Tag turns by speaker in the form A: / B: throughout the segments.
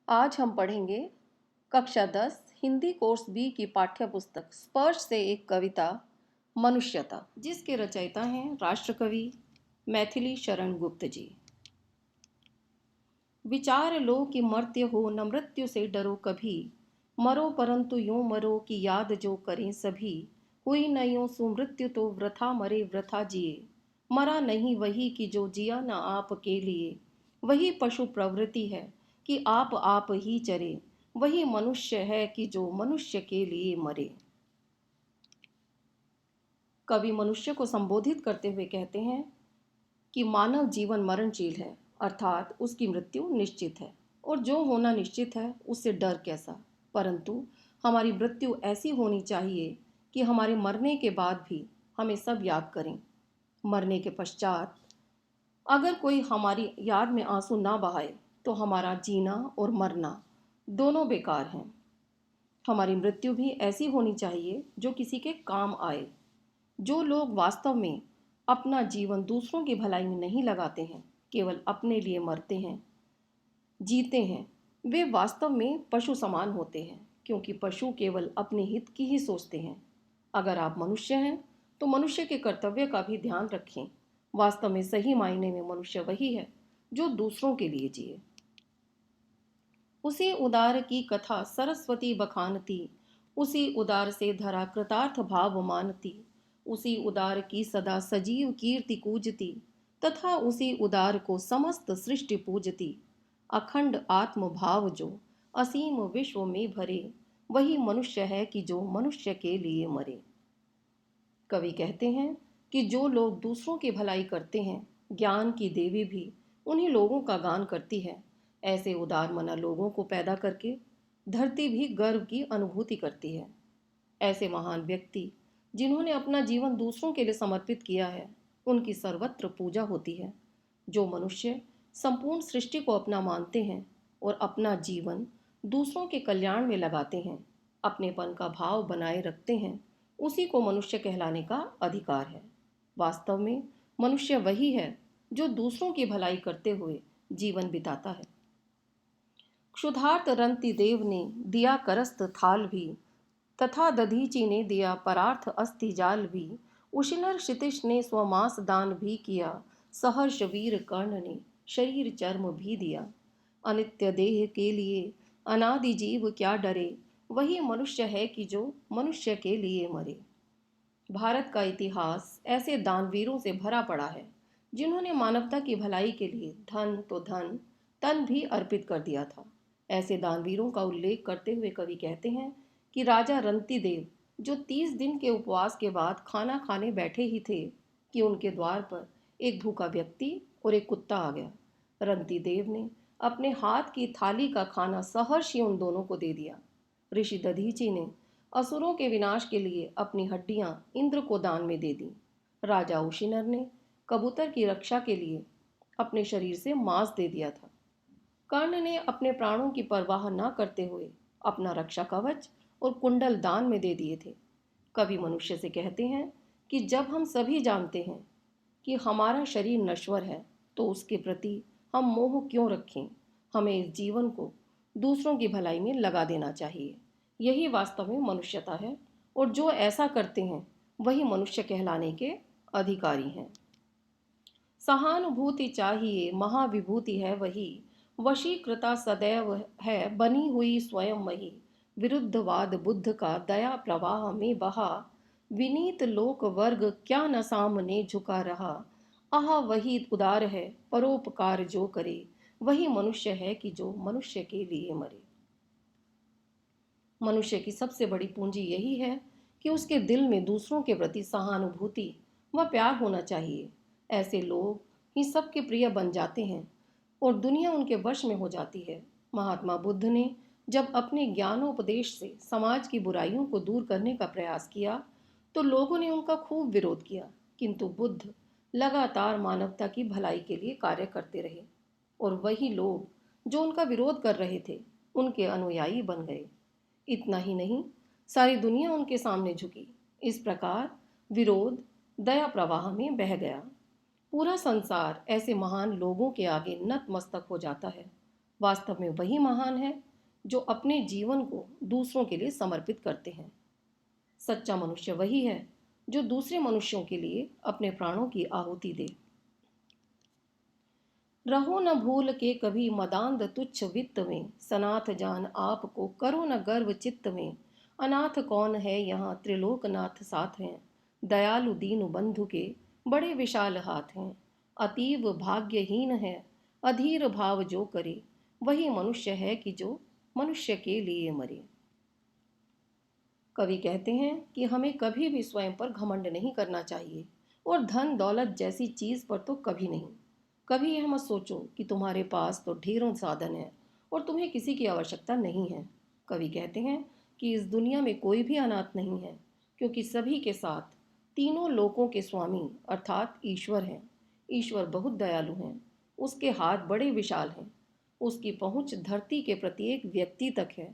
A: आज हम पढ़ेंगे कक्षा 10 हिंदी कोर्स बी की पाठ्य पुस्तक स्पर्श से एक कविता मनुष्यता, जिसके रचयिता हैं राष्ट्रकवि मैथिली शरण गुप्त जी। विचार लो कि मर्त्य हो न मृत्यु से डरो कभी, मरो परंतु यूं मरो कि याद जो करें सभी। हुई न यूं सुमृत्यु तो वृथा मरे वृथा जिए, मरा नहीं वही कि जो जिया न आप के लिए। वही पशु प्रवृत्ति है कि आप ही चरे, वही मनुष्य है कि जो मनुष्य के लिए मरे। कवि मनुष्य को संबोधित करते हुए कहते हैं कि मानव जीवन मरणशील है, अर्थात उसकी मृत्यु निश्चित है, और जो होना निश्चित है उससे डर कैसा। परंतु हमारी मृत्यु ऐसी होनी चाहिए कि हमारे मरने के बाद भी हमें सब याद करें। मरने के पश्चात अगर कोई हमारी याद में आंसू ना बहाए तो हमारा जीना और मरना दोनों बेकार हैं। हमारी मृत्यु भी ऐसी होनी चाहिए जो किसी के काम आए। जो लोग वास्तव में अपना जीवन दूसरों की भलाई में नहीं लगाते हैं, केवल अपने लिए मरते हैं, जीते हैं, वे वास्तव में पशु समान होते हैं, क्योंकि पशु केवल अपने हित की ही सोचते हैं। अगर आप मनुष्य हैं तो मनुष्य के कर्तव्य का भी ध्यान रखें। वास्तव में सही मायने में मनुष्य वही है जो दूसरों के लिए जिए। उसी उदार की कथा सरस्वती बखानती, उसी उदार से धरा कृतार्थ भाव मानती। उसी उदार की सदा सजीव कीर्ति कूजती, तथा उसी उदार को समस्त सृष्टि पूजती। अखंड आत्म भाव जो असीम विश्व में भरे, वही मनुष्य है कि जो मनुष्य के लिए मरे। कवि कहते हैं कि जो लोग दूसरों की भलाई करते हैं, ज्ञान की देवी भी उन्हीं लोगों का गान करती है। ऐसे उदार मना लोगों को पैदा करके धरती भी गर्व की अनुभूति करती है। ऐसे महान व्यक्ति जिन्होंने अपना जीवन दूसरों के लिए समर्पित किया है, उनकी सर्वत्र पूजा होती है। जो मनुष्य संपूर्ण सृष्टि को अपना मानते हैं और अपना जीवन दूसरों के कल्याण में लगाते हैं, अपनेपन का भाव बनाए रखते हैं, उसी को मनुष्य कहलाने का अधिकार है। वास्तव में मनुष्य वही है जो दूसरों की भलाई करते हुए जीवन बिताता है। क्षुधार्त रंति देव ने दिया करस्त थाल भी, तथा दधीचि ने दिया परार्थ अस्थि जाल भी। उशिनर क्षितिश ने स्वमास दान भी किया, सहर्ष वीर कर्ण ने शरीर चर्म भी दिया। अनित्य देह के लिए अनादि जीव क्या डरे, वही मनुष्य है कि जो मनुष्य के लिए मरे। भारत का इतिहास ऐसे दानवीरों से भरा पड़ा है जिन्होंने मानवता की भलाई के लिए धन तो धन, तन भी अर्पित कर दिया था। ऐसे दानवीरों का उल्लेख करते हुए कवि कहते हैं कि राजा रंतिदेव, जो 30 दिन के उपवास के बाद खाना खाने बैठे ही थे कि उनके द्वार पर एक भूखा व्यक्ति और एक कुत्ता आ गया। रंतिदेव ने अपने हाथ की थाली का खाना सहर्ष ही उन दोनों को दे दिया। ऋषि दधीचि ने असुरों के विनाश के लिए अपनी हड्डियां इंद्र को दान में दे दी। राजा उशिनर ने कबूतर की रक्षा के लिए अपने शरीर से मांस दे दिया था। कर्ण ने अपने प्राणों की परवाह न करते हुए अपना रक्षा कवच और कुंडल दान में दे दिए थे। कवि मनुष्य से कहते हैं कि जब हम सभी जानते हैं कि हमारा शरीर नश्वर है, तो उसके प्रति हम मोह क्यों रखें। हमें इस जीवन को दूसरों की भलाई में लगा देना चाहिए। यही वास्तव में मनुष्यता है, और जो ऐसा करते हैं वही मनुष्य कहलाने के अधिकारी हैं। सहानुभूति चाहिए महाविभूति है वही, वशीकृता सदैव है बनी हुई स्वयं वही। विरुद्धवाद बुद्ध का दया प्रवाह में बहा, विनीत लोक वर्ग क्या न सामने झुका रहा। आह वही उदार है परोपकार जो करे, वही मनुष्य है कि जो मनुष्य के लिए मरे। मनुष्य की सबसे बड़ी पूंजी यही है कि उसके दिल में दूसरों के प्रति सहानुभूति व प्यार होना चाहिए। ऐसे लोग ही सबके प्रिय बन जाते हैं और दुनिया उनके वश में हो जाती है। महात्मा बुद्ध ने जब अपने ज्ञानोपदेश से समाज की बुराइयों को दूर करने का प्रयास किया तो लोगों ने उनका खूब विरोध किया, किंतु बुद्ध लगातार मानवता की भलाई के लिए कार्य करते रहे, और वही लोग जो उनका विरोध कर रहे थे उनके अनुयायी बन गए। इतना ही नहीं, सारी दुनिया उनके सामने झुकी। इस प्रकार विरोध दया प्रवाह में बह गया। पूरा संसार ऐसे महान लोगों के आगे नतमस्तक हो जाता है। वास्तव में वही महान है जो अपने जीवन को दूसरों के लिए समर्पित करते हैं। सच्चा मनुष्य वही है जो दूसरे मनुष्यों के लिए अपने प्राणों की आहुति दे। रहो न भूल के कभी मदांध तुच्छ वित्त में, सनाथ जान आपको करो न गर्व चित्त में। अनाथ कौन है यहाँ त्रिलोकनाथ साथ हैं, दयालु दीन बंधु के बड़े विशाल हाथ हैं। अतीव भाग्यहीन है अधीर भाव जो करे, वही मनुष्य है कि जो मनुष्य के लिए मरे। कवि कहते हैं कि हमें कभी भी स्वयं पर घमंड नहीं करना चाहिए, और धन दौलत जैसी चीज पर तो कभी नहीं। कभी यह मत सोचो कि तुम्हारे पास तो ढेरों साधन है और तुम्हें किसी की आवश्यकता नहीं है। कवि कहते हैं कि इस दुनिया में कोई भी अनाथ नहीं है, क्योंकि सभी के साथ तीनों लोकों के स्वामी अर्थात ईश्वर हैं। ईश्वर बहुत दयालु हैं, उसके हाथ बड़े विशाल हैं, उसकी पहुंच धरती के प्रत्येक व्यक्ति तक है।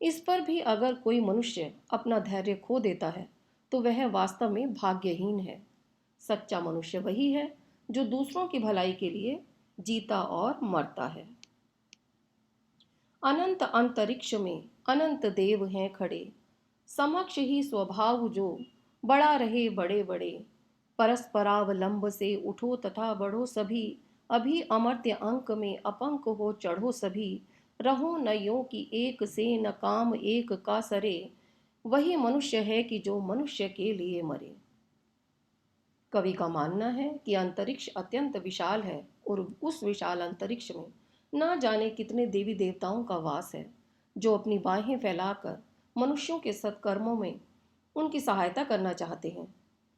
A: इस पर भी अगर कोई मनुष्य अपना धैर्य खो देता है तो वह वास्तव में भाग्यहीन है। सच्चा मनुष्य वही है जो दूसरों की भलाई के लिए जीता और मरता है। अनंत अंतरिक्ष में अनंत देव हैं खड़े, समक्ष ही स्वभाव जो बड़ा रहे बड़े बड़े। परस्परावलंब से उठो तथा बढ़ो सभी, अभी अमर्त्य अंक में अपंक हो चढ़ो सभी। रहो न यो कि एक से न काम एक का सरे, वही मनुष्य है कि जो मनुष्य के लिए मरे। कवि का मानना है कि अंतरिक्ष अत्यंत विशाल है और उस विशाल अंतरिक्ष में ना जाने कितने देवी देवताओं का वास है, जो अपनी बाहें फैलाकर मनुष्यों के सत्कर्मों में उनकी सहायता करना चाहते हैं।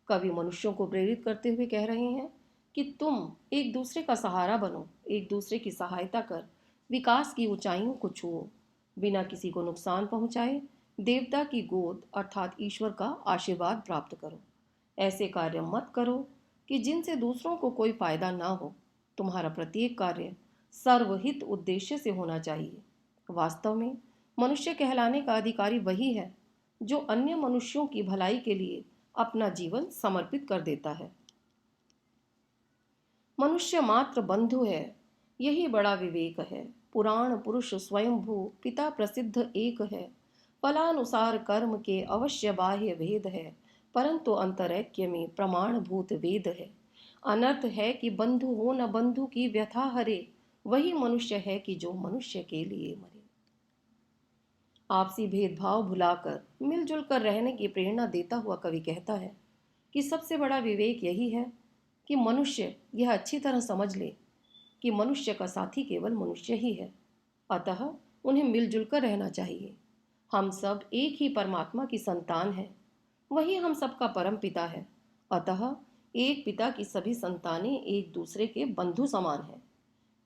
A: कवि मनुष्यों को प्रेरित करते हुए कह रहे हैं कि तुम एक दूसरे का सहारा बनो, एक दूसरे की सहायता कर विकास की ऊंचाइयों को छुओ, बिना किसी को नुकसान पहुंचाए देवता की गोद अर्थात ईश्वर का आशीर्वाद प्राप्त करो। ऐसे कार्य मत करो कि जिनसे दूसरों को कोई फायदा ना हो। तुम्हारा प्रत्येक कार्य सर्वहित उद्देश्य से होना चाहिए। वास्तव में मनुष्य कहलाने का अधिकारी वही है जो अन्य मनुष्यों की भलाई के लिए अपना जीवन समर्पित कर देता है। मनुष्य मात्र बंधु है, यही बड़ा विवेक है। पुराण पुरुष स्वयंभू पिता प्रसिद्ध एक है, फलानुसार कर्म के अवश्य बाह्य भेद है, परंतु अंतरैक्य में प्रमाणभूत वेद है। अनर्थ है कि बंधु हो न बंधु की व्यथा हरे, वही मनुष्य है कि जो मनुष्य के लिए मरे। आपसी भेदभाव भुलाकर मिलजुल कर रहने की प्रेरणा देता हुआ कवि कहता है कि सबसे बड़ा विवेक यही है कि मनुष्य यह अच्छी तरह समझ ले कि मनुष्य का साथी केवल मनुष्य ही है, अतः उन्हें मिलजुल कर रहना चाहिए। हम सब एक ही परमात्मा की संतान हैं, वही हम सबका परम पिता है, अतः एक पिता की सभी संतानें एक दूसरे के बंधु समान हैं।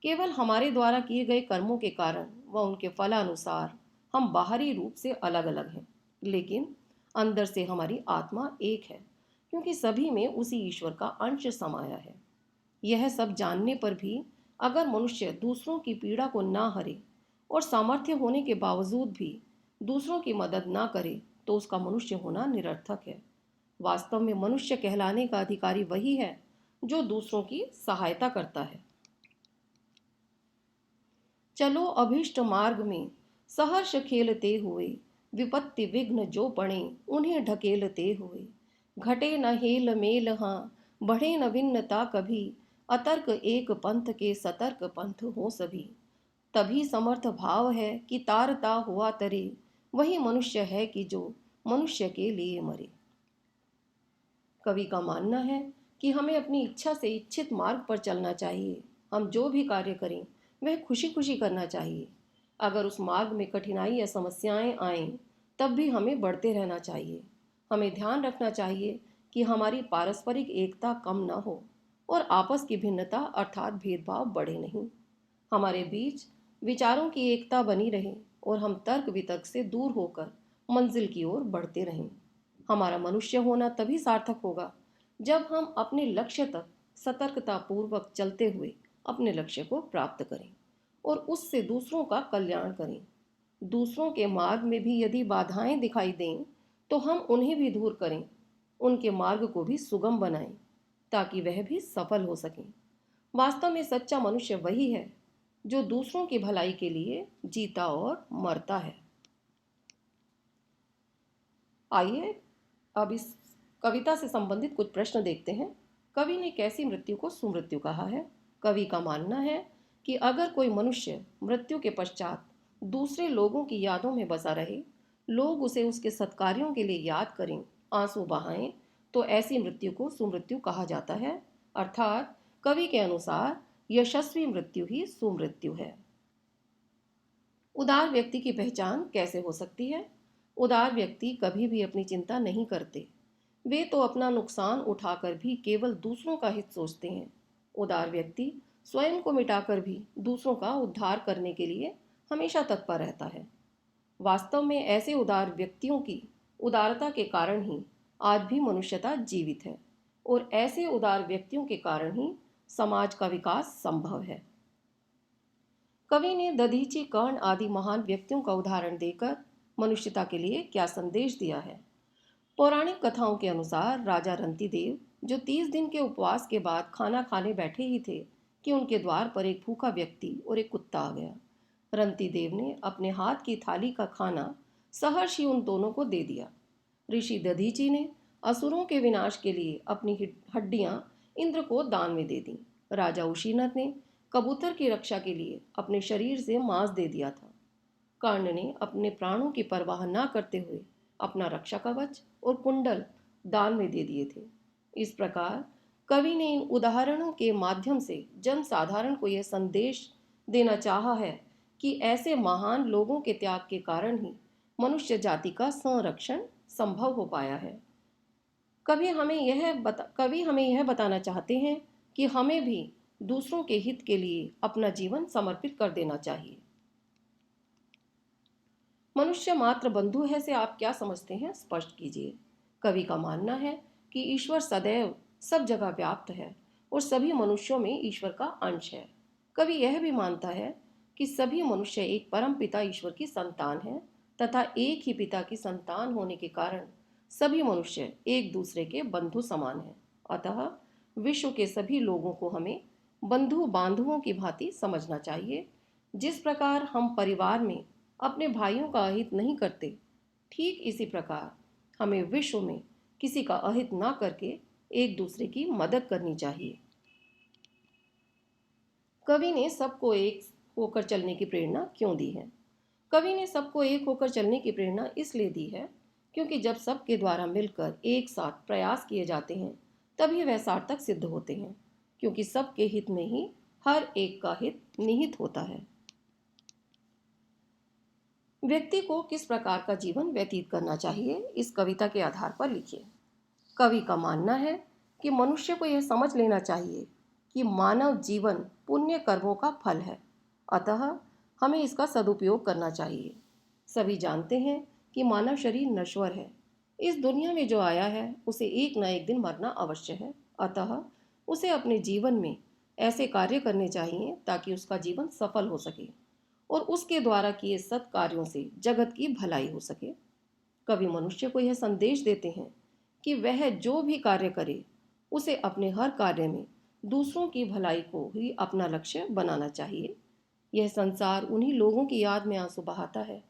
A: केवल हमारे द्वारा किए गए कर्मों के कारण व उनके फलानुसार हम बाहरी रूप से अलग अलग हैं, लेकिन अंदर से हमारी आत्मा एक है, क्योंकि सभी में उसी ईश्वर का अंश समाया है। यह सब जानने पर भी अगर मनुष्य दूसरों की पीड़ा को ना हरे और सामर्थ्य होने के बावजूद भी दूसरों की मदद ना करे तो उसका मनुष्य होना निरर्थक है। वास्तव में मनुष्य कहलाने का अधिकारी वही है जो दूसरों की सहायता करता है। चलो अभिष्ट मार्ग में सहर्ष खेलते हुए, विपत्ति विघ्न जो पड़े उन्हें ढकेलते हुए। घटे न हेल मेल हाँ, बढ़े न भिन्नता कभी, अतर्क एक पंथ के सतर्क पंथ हो सभी। तभी समर्थ भाव है कि तारता हुआ तरे, वही मनुष्य है कि जो मनुष्य के लिए मरे। कवि का मानना है कि हमें अपनी इच्छा से इच्छित मार्ग पर चलना चाहिए। हम जो भी कार्य करें वह खुशी खुशी करना चाहिए। अगर उस मार्ग में कठिनाई या समस्याएं आएं तब भी हमें बढ़ते रहना चाहिए। हमें ध्यान रखना चाहिए कि हमारी पारस्परिक एकता कम न हो और आपस की भिन्नता अर्थात भेदभाव बढ़े नहीं। हमारे बीच विचारों की एकता बनी रहे और हम तर्क वितर्क से दूर होकर मंजिल की ओर बढ़ते रहें। हमारा मनुष्य होना तभी सार्थक होगा जब हम अपने लक्ष्य तक सतर्कता पूर्वक चलते हुए अपने लक्ष्य को प्राप्त करें और उससे दूसरों का कल्याण करें। दूसरों के मार्ग में भी यदि बाधाएं दिखाई दें तो हम उन्हें भी दूर करें, उनके मार्ग को भी सुगम बनाएं ताकि वह भी सफल हो सकें। वास्तव में सच्चा मनुष्य वही है जो दूसरों की भलाई के लिए जीता और मरता है। आइए अब इस कविता से संबंधित कुछ प्रश्न देखते हैं। कवि ने कैसी मृत्यु को सुमृत्यु कहा है? कवि का मानना है कि अगर कोई मनुष्य मृत्यु के पश्चात दूसरे लोगों की यादों में बसा रहे, लोग उसे उसके सत्कार्यों के लिए याद करें, आंसू बहाएं, तो ऐसी मृत्यु को सुमृत्यु कहा जाता है। अर्थात कवि के अनुसार यशस्वी मृत्यु ही सुमृत्यु है। उदार व्यक्ति की पहचान कैसे हो सकती है? उदार व्यक्ति कभी भी अपनी चिंता नहीं करते। वे तो अपना नुकसान उठाकर भी केवल दूसरों का हित सोचते हैं। उदार व्यक्ति स्वयं को मिटाकर भी दूसरों का उद्धार करने के लिए हमेशा तत्पर रहता है। वास्तव में ऐसे उदार व्यक्तियों की उदारता के कारण ही आज भी मनुष्यता जीवित है, और ऐसे उदार व्यक्तियों के कारण ही समाज का विकास संभव है। कवि ने दधीचि, कर्ण आदि महान व्यक्तियों का उदाहरण देकर मनुष्यता के लिए क्या संदेश दिया है? पौराणिक कथाओं के अनुसार राजा रंतिदेव, जो 30 दिन के उपवास के बाद खाना खाने बैठे ही थे कि उनके द्वार पर एक भूखा व्यक्ति और एक कुत्ता आ गया। रंतिदेव ने अपने हाथ की थाली का खाना सहर्षि उन दोनों को दे दिया। ऋषि दधीचि ने असुरों के विनाश के लिए अपनी हड्डियां इंद्र को दान में दे दी। राजा उशीनत ने कबूतर की रक्षा के लिए अपने शरीर से मांस दे दिया था। कर्ण ने अपने प्राणों की परवाह न करते हुए अपना रक्षा कवच और कुंडल दान में दे दिए थे। इस प्रकार कवि ने इन उदाहरणों के माध्यम से जन साधारण को यह संदेश देना चाहा है कि ऐसे महान लोगों के त्याग के कारण ही मनुष्य जाति का संरक्षण संभव हो पाया है। कवि हमें यह बताना चाहते हैं कि हमें भी दूसरों के हित के लिए अपना जीवन समर्पित कर देना चाहिए। मनुष्य मात्र बंधु है से आप क्या समझते हैं? स्पष्ट कीजिए। कवि का मानना है कि ईश्वर सदैव सब जगह व्याप्त है और सभी मनुष्यों में ईश्वर का अंश है। कवि यह भी मानता है कि सभी मनुष्य एक परम पिता ईश्वर की संतान है तथा एक ही पिता की संतान होने के कारण सभी मनुष्य एक दूसरे के बंधु समान हैं। अतः विश्व के सभी लोगों को हमें बंधु बांधवों की भांति समझना चाहिए। जिस प्रकार हम परिवार में अपने भाइयों का अहित नहीं करते, ठीक इसी प्रकार हमें विश्व में किसी का अहित ना करके एक दूसरे की मदद करनी चाहिए। कवि ने सबको एक होकर चलने की प्रेरणा क्यों दी है? कवि ने सबको एक होकर चलने की प्रेरणा इसलिए दी है क्योंकि जब सबके द्वारा मिलकर एक साथ प्रयास किए जाते हैं तभी वह सार्थक सिद्ध होते हैं, क्योंकि सबके हित में ही हर एक का हित निहित होता है। व्यक्ति को किस प्रकार का जीवन व्यतीत करना चाहिए, इस कविता के आधार पर लिखिए। कवि का मानना है कि मनुष्य को यह समझ लेना चाहिए कि मानव जीवन पुण्य कर्मों का फल है, अतः हमें इसका सदुपयोग करना चाहिए। सभी जानते हैं कि मानव शरीर नश्वर है। इस दुनिया में जो आया है उसे एक न एक दिन मरना अवश्य है, अतः उसे अपने जीवन में ऐसे कार्य करने चाहिए ताकि उसका जीवन सफल हो सके और उसके द्वारा किए सत्कार्यों से जगत की भलाई हो सके। कवि मनुष्य को यह संदेश देते हैं कि वह जो भी कार्य करे उसे अपने हर कार्य में दूसरों की भलाई को ही अपना लक्ष्य बनाना चाहिए। यह संसार उन्हीं लोगों की याद में आंसू बहाता है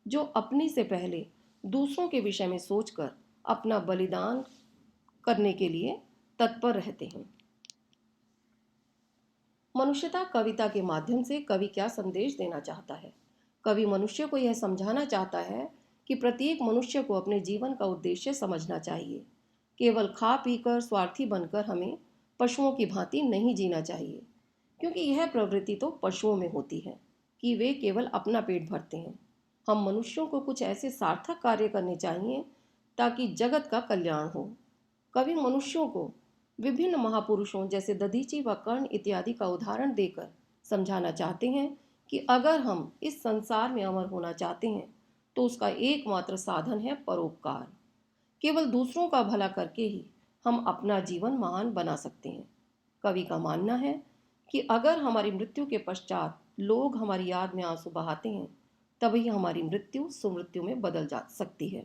A: जो अपने से पहले दूसरों के विषय में सोचकर अपना बलिदान करने के लिए तत्पर रहते हैं। मनुष्यता कविता के माध्यम से कवि क्या संदेश देना चाहता है? कवि मनुष्य को यह समझाना चाहता है कि प्रत्येक मनुष्य को अपने जीवन का उद्देश्य समझना चाहिए। केवल खा पीकर स्वार्थी बनकर हमें पशुओं की भांति नहीं जीना चाहिए, क्योंकि यह प्रवृत्ति तो पशुओं में होती है कि वे केवल अपना पेट भरते हैं। हम मनुष्यों को कुछ ऐसे सार्थक कार्य करने चाहिए ताकि जगत का कल्याण हो। कवि मनुष्यों को विभिन्न महापुरुषों जैसे दधीचि व कर्ण इत्यादि का उदाहरण देकर समझाना चाहते हैं कि अगर हम इस संसार में अमर होना चाहते हैं तो उसका एकमात्र साधन है परोपकार। केवल दूसरों का भला करके ही हम अपना जीवन महान बना सकते हैं। कवि का मानना है कि अगर हमारी मृत्यु के पश्चात लोग हमारी याद में आंसू बहाते हैं तभी हमारी मृत्यु सुमृत्यु में बदल जा सकती है।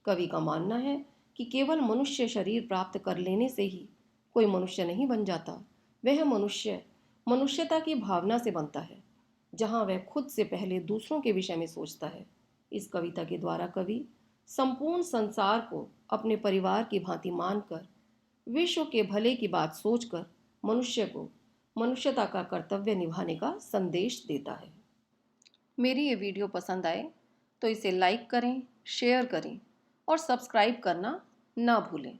A: कवि का मानना है कि केवल मनुष्य शरीर प्राप्त कर लेने से ही कोई मनुष्य नहीं बन जाता। वह मनुष्य मनुष्यता की भावना से बनता है। जहाँ वह खुद से पहले दूसरों के विषय में सोचता है। इस कविता के द्वारा कवि संपूर्ण संसार को अपने परिवार की भांति मानकर, विश्व के भले की बात सोचकर मनुष्य को मनुष्यता का कर्तव्य निभाने का संदेश देता है। मेरी ये वीडियो पसंद आए तो इसे लाइक करें, शेयर करें और सब्सक्राइब करना ना भूलें।